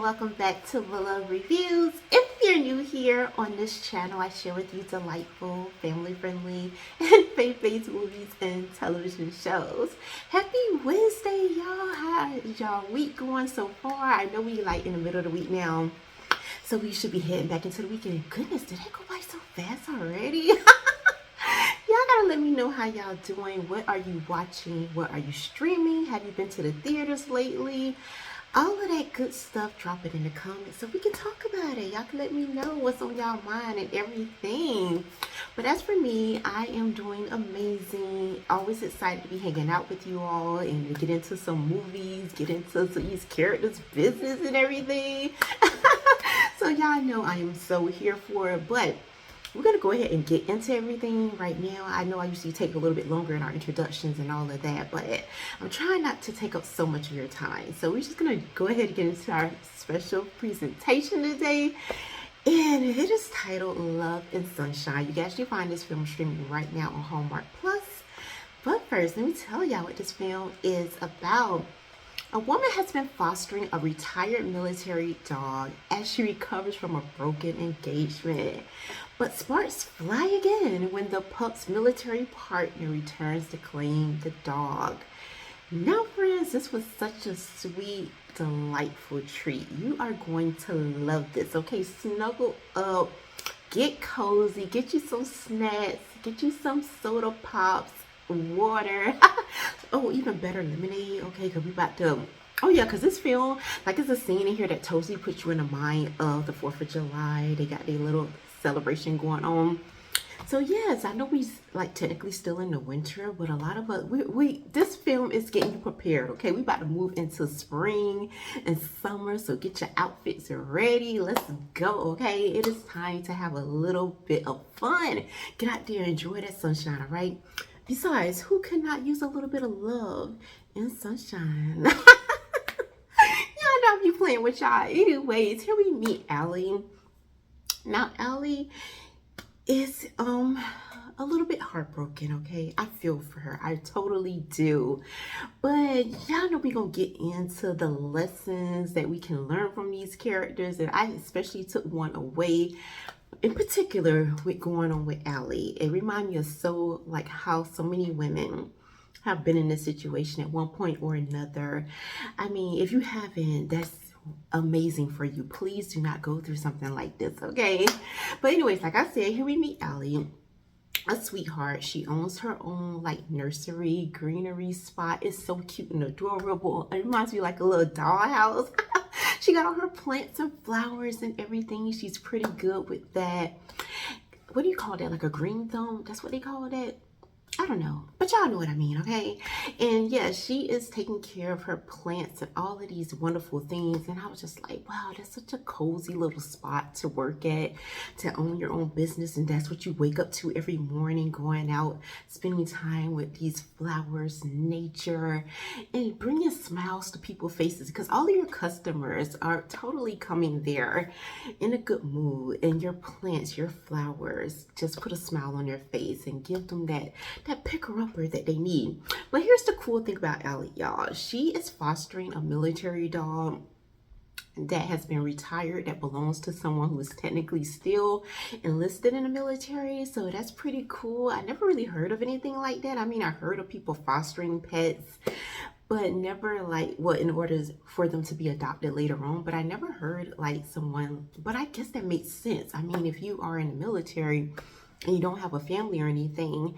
welcome back to Beloved Reviews. If you're new here on this channel, I share with you delightful, family-friendly, and faith-based movies and television shows. Happy Wednesday, y'all. How is y'all week going so far? I know we in the middle of the week now, so we should be heading back into the weekend. Goodness, did it go by so fast already? Y'all gotta let me know how y'all doing. What are you watching? What are you streaming? Have you been to the theaters lately? All of that good stuff, drop it in the comments so we can talk about it. Y'all can let me know what's on y'all mind and everything. But as for me, I am doing amazing. Always excited to be hanging out with you all and get into some movies, get into these characters' business and everything. So y'all know I am so here for it. But we're going to go ahead and get into everything right now. I know I usually take a little bit longer in our introductions and all of that, but I'm trying not to take up so much of your time. So we're just going to go ahead and get into our special presentation today. And it is titled Love and Sunshine. You can actually find this film streaming right now on Hallmark Plus. But first, let me tell y'all what this film is about. A woman has been fostering a retired military dog as she recovers from a broken engagement. But sparks fly again when the pup's military partner returns to claim the dog. Now, friends, this was such a sweet, delightful treat. You are going to love this. Okay, snuggle up, get cozy, get you some snacks, get you some soda pops, water. Oh, even better, lemonade. Okay, because we about to because this film, like, it's a scene in here that totally puts you in the mind of the 4th of July. They got their little celebration going on. So yes, I know we technically still in the winter, but a lot of us, this film is getting you prepared. Okay, we about to move into spring and summer, so get your outfits ready. Let's go. Okay, it is time to have a little bit of fun. Get out there and enjoy that sunshine. All right. Besides, who cannot use a little bit of love and sunshine? Y'all know I'm playing with y'all. Anyways, here we meet Ellie. Now, Ellie is a little bit heartbroken, okay? I feel for her. I totally do. But y'all know we're going to get into the lessons that we can learn from these characters. And I especially took one away, in particular, with going on with Ellie. It reminded me of how so many women have been in this situation at one point or another. I mean, if you haven't, that's amazing for you. Please do not go through something like this, okay? But anyways, like I said, here we meet Ellie, a sweetheart. She owns her own nursery, greenery spot. It's so cute and adorable. It reminds me like a little dollhouse. She got all her plants and flowers and everything. She's pretty good with that. What do you call that? Like a green thumb? That's what they call that? I don't know, but y'all know what I mean, okay? And yeah, she is taking care of her plants and all of these wonderful things. And I was just like, wow, that's such a cozy little spot to work at, to own your own business. And that's what you wake up to every morning, going out, spending time with these flowers, nature, and bringing smiles to people's faces, because all of your customers are totally coming there in a good mood. And your plants, your flowers, just put a smile on their face and give them that picker-upper that they need. But here's the cool thing about Ellie, y'all. She is fostering a military dog that has been retired, that belongs to someone who is technically still enlisted in the military. So that's pretty cool. I never really heard of anything like that. I mean, I heard of people fostering pets, but never in order for them to be adopted later on. But I never heard someone, but I guess that makes sense. I mean, if you are in the military and you don't have a family or anything,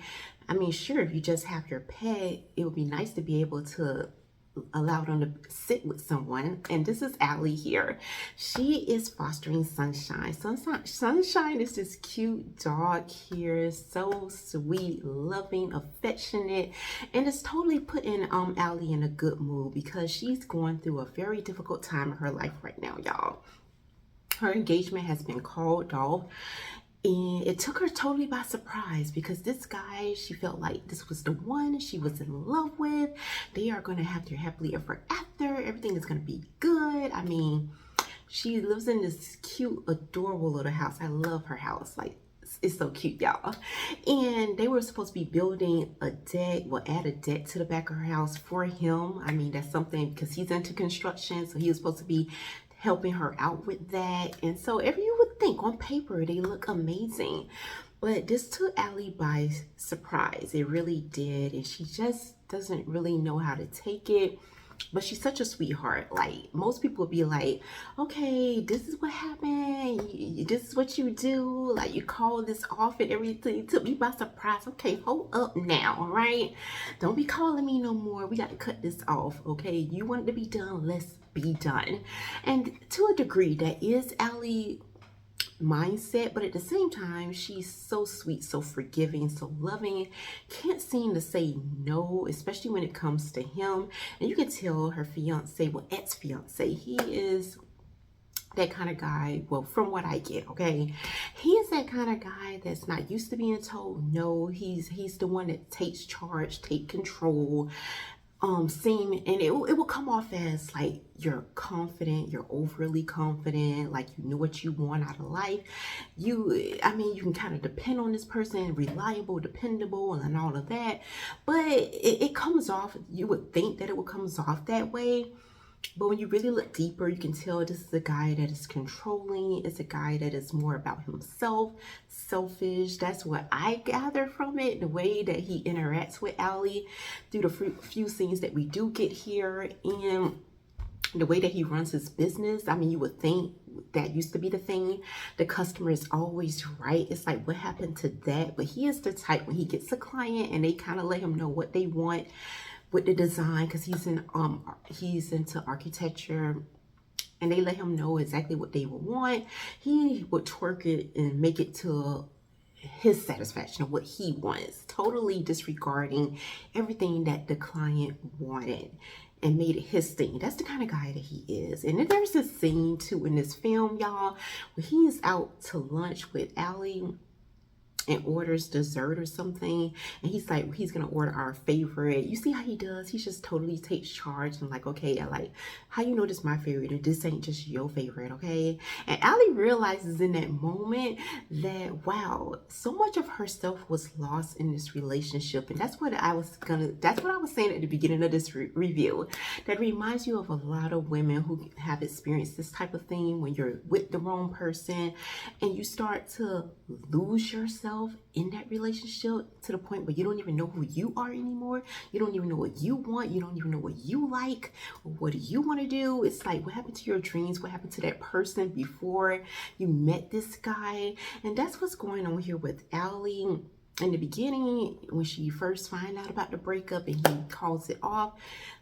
I mean, sure, if you just have your pet, it would be nice to be able to allow them to sit with someone. And this is Ellie here. She is fostering Sunshine. Sunshine is this cute dog here, so sweet, loving, affectionate, and it's totally putting Ellie in a good mood, because she's going through a very difficult time in her life right now, y'all. Her engagement has been called off. And it took her totally by surprise, because this guy, she felt like this was the one she was in love with. They are going to have their happily ever after. Everything is going to be good. I mean, she lives in this cute, adorable little house. I love her house. It's so cute, y'all. And they were supposed to be building a deck, add a deck to the back of her house for him. I mean, that's something, because he's into construction. So he was supposed to be helping her out with that. And so you would think on paper they look amazing. But this took Ellie by surprise. It really did. And she just doesn't really know how to take it. But she's such a sweetheart. Like, most people would be like, okay, this is what happened. This is what you do. Like, you call this off and everything. It took me by surprise. Okay, hold up now, all right? Don't be calling me no more. We got to cut this off, okay? You want it to be done. Let's be done. And to a degree, that is Ellie mindset, but at the same time she's so sweet, so forgiving, so loving, can't seem to say no, especially when it comes to him. And you can tell her fiance, well, ex-fiance, he is that kind of guy, well, from what I get, okay, he is that kind of guy that's not used to being told no. He's the one that takes charge, take control, and it will come off as like you're confident, you're overly confident, like you know what you want out of life. You can kind of depend on this person, reliable, dependable, and all of that. But it comes off, you would think that it would comes off that way. But when you really look deeper, you can tell this is a guy that is controlling. It's a guy that is more about himself, selfish. That's what I gather from it, the way that he interacts with Ellie through the few scenes that we do get here, and the way that he runs his business. I mean, you would think that used to be the thing. The customer is always right. It's like, what happened to that? But he is the type, when he gets a client and they kind of let him know what they want with the design, because he's into architecture, and they let him know exactly what they would want, he would twerk it and make it to his satisfaction of what he wants, totally disregarding everything that the client wanted, and made it his thing. That's the kind of guy that he is. And then there's this scene too in this film, y'all, where he is out to lunch with Ellie and orders dessert or something, and he's like, he's gonna order our favorite. You see how he does? He just totally takes charge and like, okay, I like, how you know this is my favorite and this ain't just your favorite, okay? And Ellie realizes in that moment that, wow, so much of herself was lost in this relationship. And that's what I was saying at the beginning of this review. That reminds you of a lot of women who have experienced this type of thing, when you're with the wrong person and you start to lose yourself in that relationship to the point where you don't even know who you are anymore. You don't even know what you want. You don't even know what you like. What do you want to do? It's like, what happened to your dreams? What happened to that person before you met this guy? And that's what's going on here with Ellie. In the beginning, when she first finds out about the breakup and he calls it off,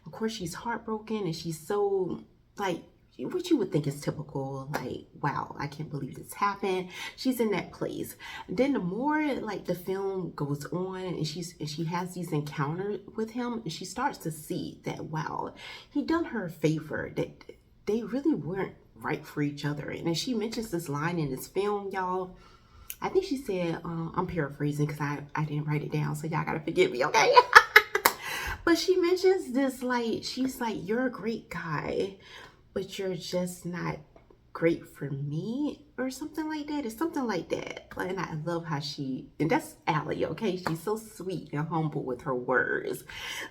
of course she's heartbroken, and she's so like, what you would think is typical, like, wow, I can't believe this happened. She's in that place. Then the more like the film goes on, and she has these encounters with him, and she starts to see that, wow, he done her a favor, that they really weren't right for each other. And then she mentions this line in this film, y'all. I think she said, I'm paraphrasing because I didn't write it down, so y'all gotta forgive me, okay? But she mentions this, like, she's like, you're a great guy, but you're just not great for me, or something like that. It's something like that. And I love how and that's Ellie, okay? She's so sweet and humble with her words.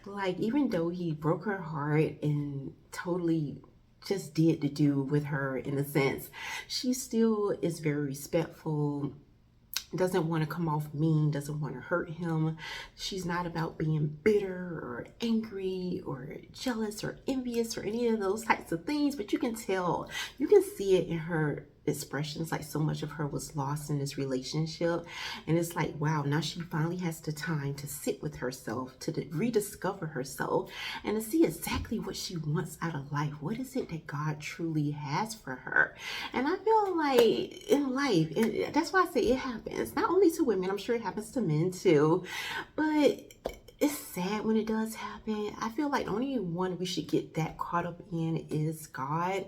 Like, even though he broke her heart and totally just did the do with her in a sense, she still is very respectful, doesn't want to come off mean, doesn't want to hurt him. She's not about being bitter or angry or jealous or envious or any of those types of things, but you can tell, you can see it in her expressions, like so much of her was lost in this relationship. And it's like, wow, now she finally has the time to sit with herself, to rediscover herself, and to see exactly what she wants out of life. What is it that God truly has for her? And I feel like in life, and that's why I say it happens not only to women, I'm sure it happens to men too, but it's sad when it does happen. I feel like the only one we should get that caught up in is God,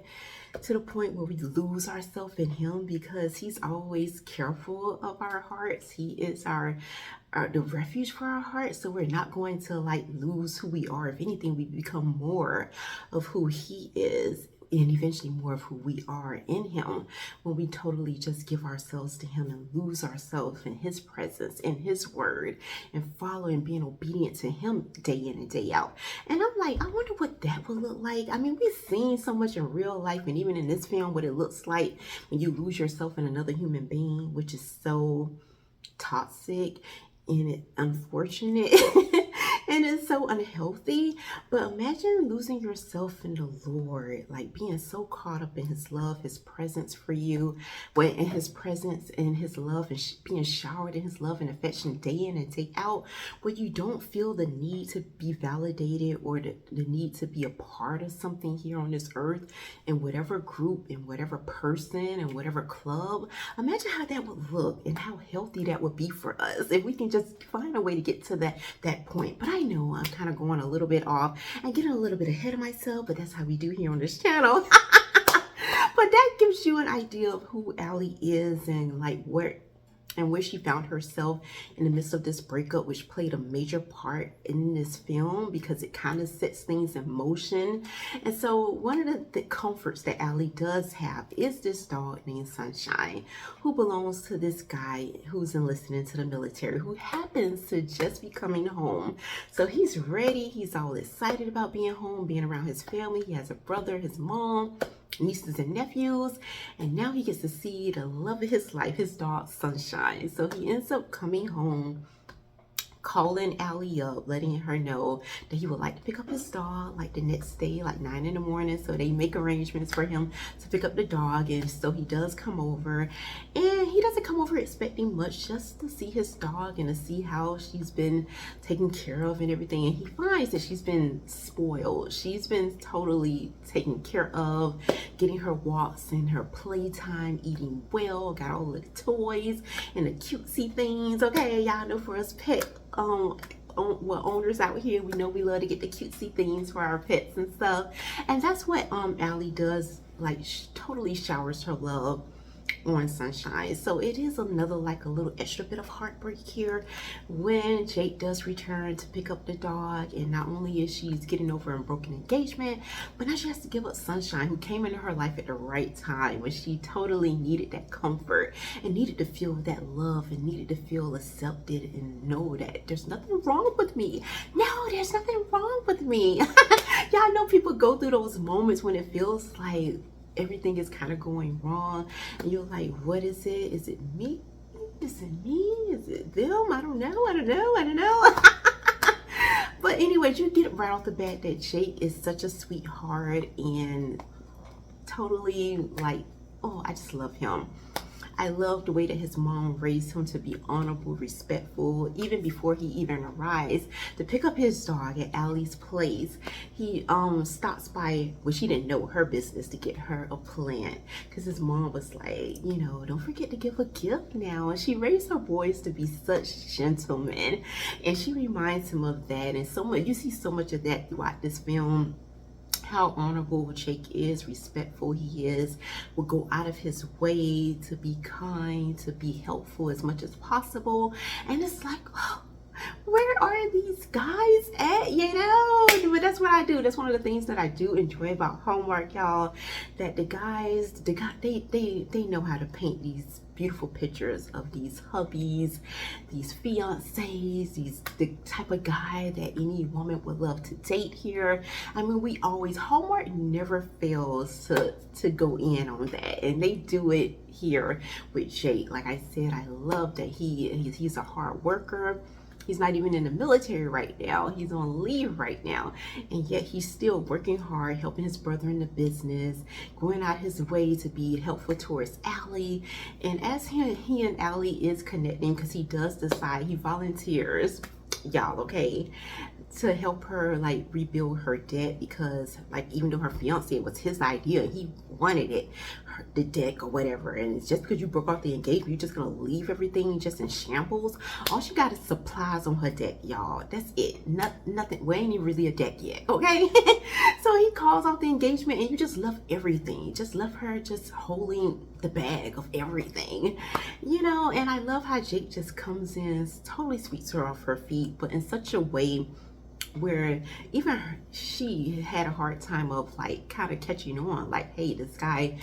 to the point where we lose ourselves in him, because he's always careful of our hearts. He is the refuge for our hearts, so we're not going to like lose who we are. If anything, we become more of who he is. and eventually more of who we are in him when we totally just give ourselves to him and lose ourselves in his presence, in his word, and follow and being obedient to him day in and day out. And I'm like, I wonder what that would look like. I mean, we've seen so much in real life and even in this film what it looks like when you lose yourself in another human being, which is so toxic and unfortunate and it's so unhealthy. But imagine losing yourself in the Lord, like being so caught up in his love, his presence for you, but in his presence and his love, and being showered in his love and affection day in and day out, where you don't feel the need to be validated or the need to be a part of something here on this earth, in whatever group, in whatever person, and whatever club. Imagine how that would look and how healthy that would be for us if we can just find a way to get to that point. But I know I'm kind of going a little bit off and getting a little bit ahead of myself, but that's how we do here on this channel. But that gives you an idea of who Ellie is and like where she found herself in the midst of this breakup, which played a major part in this film because it kind of sets things in motion. And so one of the comforts that Ellie does have is this dog named Sunshine, who belongs to this guy who's enlisted into the military, who happens to just be coming home. So he's ready. He's all excited about being home, being around his family. He has a brother, his mom, nieces and nephews, and now he gets to see the love of his life, his dog Sunshine. So he ends up coming home, calling Ellie up, letting her know that he would like to pick up his dog like the next day, like 9 in the morning. So they make arrangements for him to pick up the dog. And so he does come over, and he doesn't come over expecting much, just to see his dog and to see how she's been taken care of and everything. And he finds that she's been spoiled. She's been totally taken care of, getting her walks and her playtime, eating well, got all the toys and the cutesy things. Okay, y'all know for us pet owners out here, we know we love to get the cutesy things for our pets and stuff. And that's what Ellie does, like totally showers her love on Sunshine. So it is another like a little extra bit of heartbreak here when Jake does return to pick up the dog, and not only is she's getting over a broken engagement, but now she has to give up Sunshine, who came into her life at the right time when she totally needed that comfort and needed to feel that love and needed to feel accepted and know that there's nothing wrong with me. No, there's nothing wrong with me. Y'all know people go through those moments when it feels like everything is kind of going wrong and you're like, what is it? Is it me? Is it me? Is it them? I don't know. But anyways, you get right off the bat that Jake is such a sweetheart and totally like, oh, I just love him. I love the way that his mom raised him to be honorable, respectful, even before he even arrives to pick up his dog at Ellie's place. He stops by, well, she didn't know her business, to get her a plant because his mom was like, you know, don't forget to give a gift now. And she raised her boys to be such gentlemen, and she reminds him of that. And so much, you see so much of that throughout this film. How honorable Jake is, respectful he is, will go out of his way to be kind, to be helpful as much as possible. And it's like, oh, where are these guys at, you know? But that's what I do. That's one of the things that I do enjoy about Hallmark, y'all, that the guys they know how to paint these beautiful pictures of these hubbies, these fiancés, the type of guy that any woman would love to date here. I mean, we always, Hallmark never fails to go in on that, and they do it here with Jake. Like I said, I love that he's a hard worker. He's not even in the military right now. He's on leave right now. And yet he's still working hard, helping his brother in the business, going out his way to be helpful towards Ellie. And as he and Ellie is connecting, because he does decide, he volunteers, y'all, okay, to help her like rebuild her debt, because like even though her fiance, it was his idea, he wanted it, the deck or whatever, and it's just because you broke off the engagement, you're just gonna leave everything just in shambles. All she got is supplies on her deck, y'all. That's it. Nothing. We ain't even really a deck yet, okay? So he calls off the engagement, and you just left everything. You just left her just holding the bag of everything, you know. And I love how Jake just comes in, totally sweeps her off her feet, but in such a way where even she had a hard time of like kind of catching on, like, hey, this guy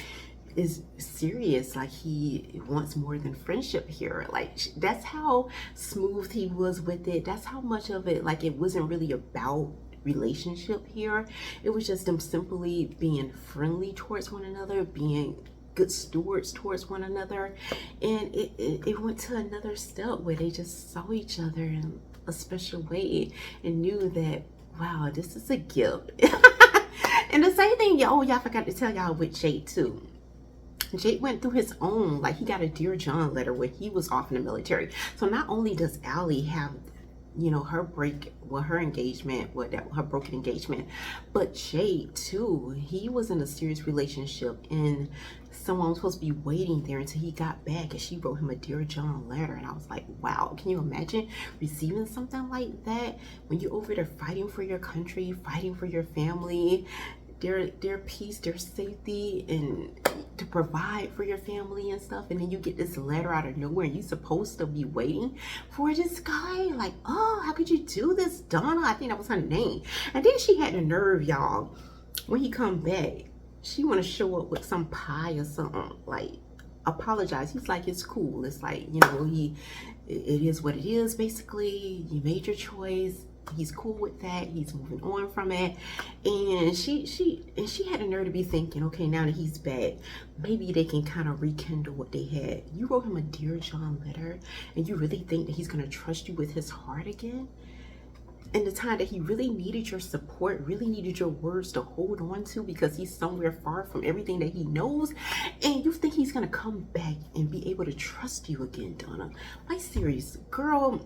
is serious, like he wants more than friendship here. Like that's how smooth he was with it. That's how much of it, like, it wasn't really about relationship here. It was just them simply being friendly towards one another, being good stewards towards one another. And it went to another step where they just saw each other in a special way and knew that, wow, this is a gift. And the same thing, y'all forgot to tell y'all with Jake too. Jake went through his own, like he got a Dear John letter when he was off in the military. So not only does Ellie have, you know, her engagement, her broken engagement, but Jake too, he was in a serious relationship and someone was supposed to be waiting there until he got back, and she wrote him a Dear John letter. And I was like, wow, can you imagine receiving something like that when you're over there fighting for your country, fighting for your family, their peace, their safety, and to provide for your family and stuff, and then you get this letter out of nowhere and you're supposed to be waiting for this guy? Like, oh, how could you do this, Donna? I think that was her name. And then she had the nerve, y'all, when he come back, she want to show up with some pie or something, like apologize. He's like, it's cool, it's like, you know, it is what it is, basically. You made your choice. He's cool with that. He's moving on from it. And she had the nerve to be thinking, okay, now that he's back, maybe they can kind of rekindle what they had. You wrote him a Dear John letter, and you really think that he's going to trust you with his heart again? In the time that he really needed your support, really needed your words to hold on to, because he's somewhere far from everything that he knows, and you think he's going to come back and be able to trust you again, Donna? Like, serious, girl.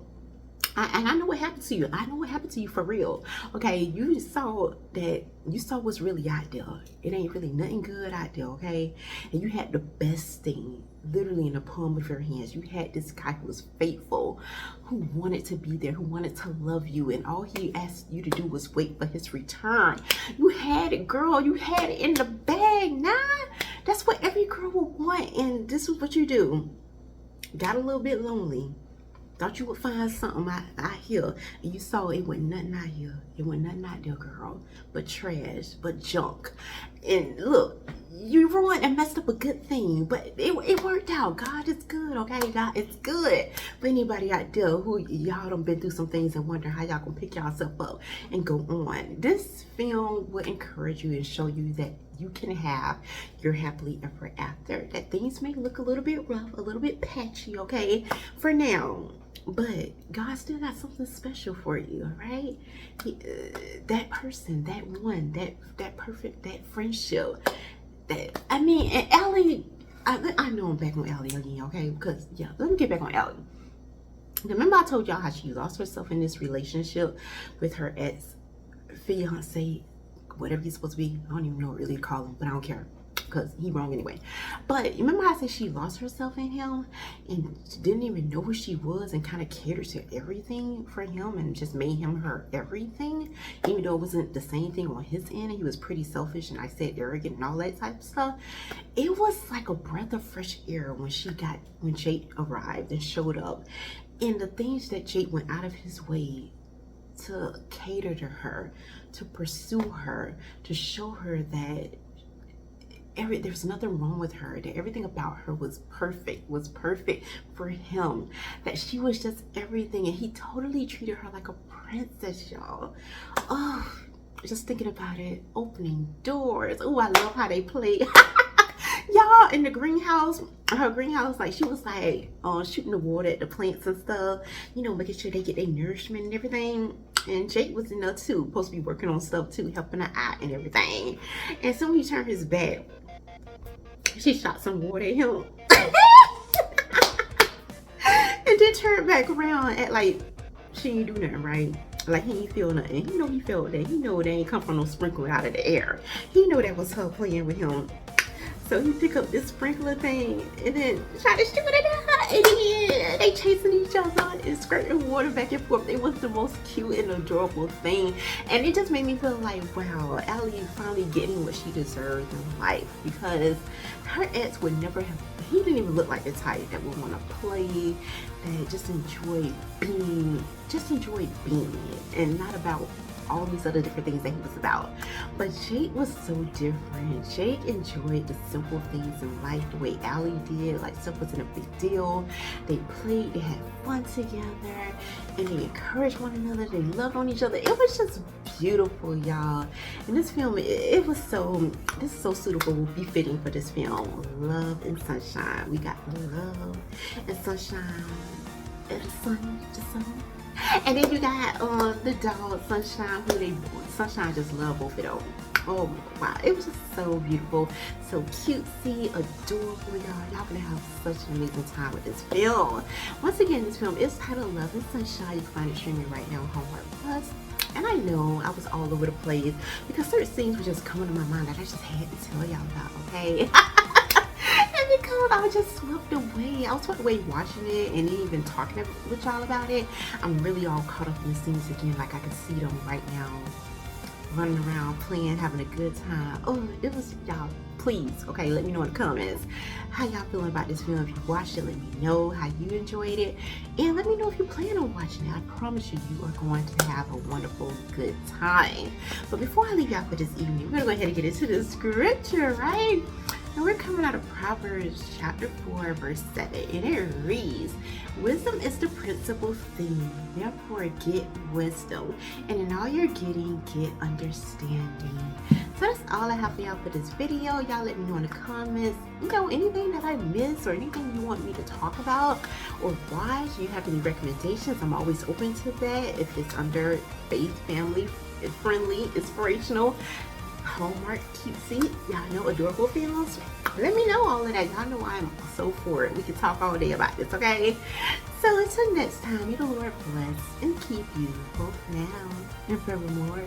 And I know what happened to you. I know what happened to you for real. Okay, you saw what's really out there. It ain't really nothing good out there, okay? And you had the best thing literally in the palm of your hands. You had this guy who was faithful, who wanted to be there, who wanted to love you, and all he asked you to do was wait for his return. You had it, girl. You had it in the bag. Nah, that's what every girl would want. And this is what you do. Got a little bit lonely. Thought you would find something out here, and you saw it wasn't nothing out here. It wasn't nothing out there, girl, but trash, but junk. And look, you ruined and messed up a good thing, but it worked out. God is good, okay? God is good. For anybody out there who y'all done been through some things and wonder how y'all gonna pick yourself up and go on, this film will encourage you and show you that you can have your happily ever after. That things may look a little bit rough, a little bit patchy, okay, for now, but God still got something special for you, all right? That person, that one, that perfect, that friendship, that, I mean, and Ellie, I know I'm back on Ellie again, okay? Because, yeah, let me get back on Ellie. Remember I told y'all how she lost herself in this relationship with her ex-fiance, whatever he's supposed to be. I don't even know what really to call him, but I don't care, because he wrong anyway. But remember how I said she lost herself in him and didn't even know who she was and kind of catered to everything for him and just made him her everything, even though it wasn't the same thing on his end, and he was pretty selfish and I said arrogant and all that type of stuff. It was like a breath of fresh air when Jake arrived and showed up, and the things that Jake went out of his way to cater to her, to pursue her, to show her that there's nothing wrong with her, that everything about her was perfect for him, that she was just everything, and he totally treated her like a princess, y'all. Oh, just thinking about it, opening doors. Oh, I love how they play. Y'all, in the greenhouse, her greenhouse, like she was like shooting the water at the plants and stuff, you know, making sure they get their nourishment and everything. And Jake was in there too, supposed to be working on stuff too, helping her out and everything. And so when he turned his back, she shot some water at him. And then turned back around and act like she ain't do nothing, right? Like he ain't feel nothing. You know he felt that. He know they ain't come from no sprinkle out of the air. He know that was her playing with him. So he pick up this sprinkler thing and then try to shoot it out, and then they chasing each other and squirting water back and forth. It was the most cute and adorable thing, and it just made me feel like, wow, Ellie finally getting what she deserved in life, because her ex would never have. He didn't even look like the type that would want to play, that just enjoyed being it, and not about all these other different things that he was about. But Jake was so different. Jake enjoyed the simple things in life the way Ellie did. Like, stuff wasn't a big deal. They played, they had fun together, and they encouraged one another. They loved on each other. It was just beautiful, y'all. And this film, this is so suitable, befitting for this film. Love and sunshine. We got love and sunshine and the sun. And then you got the dog Sunshine, Sunshine just loved both of them. Oh wow, it was just so beautiful, so cutesy, adorable, y'all. Y'all gonna have such an amazing time with this film. Once again, this film is titled Love and Sunshine. You can find it streaming right now on Hallmark Plus. And I know I was all over the place because certain scenes were just coming to my mind that I just had to tell y'all about, okay? And because I was just swept away. I was swept away watching it and even talking with y'all about it. I'm really all caught up in the scenes again. Like, I can see them right now, running around, playing, having a good time. Oh, it was, y'all, please, okay, let me know in the comments how y'all feeling about this film. If you watched it, let me know how you enjoyed it. And let me know if you plan on watching it. I promise you, you are going to have a wonderful, good time. But before I leave y'all for this evening, we're going to go ahead and get into the scripture, right? And we're coming out of Proverbs chapter 4, verse 7, and it reads, "Wisdom is the principal thing, therefore get wisdom, and in all you're getting, get understanding." So that's all I have for y'all for this video. Y'all let me know in the comments, anything that I missed or anything you want me to talk about or watch. You have any recommendations? I'm always open to that. If it's under faith, family, friendly, inspirational, Hallmark, cutesy, y'all know, adorable films, let me know all of that. Y'all know I'm so for it. We can talk all day about this, okay? So until next time, may the Lord bless and keep you both now and forevermore.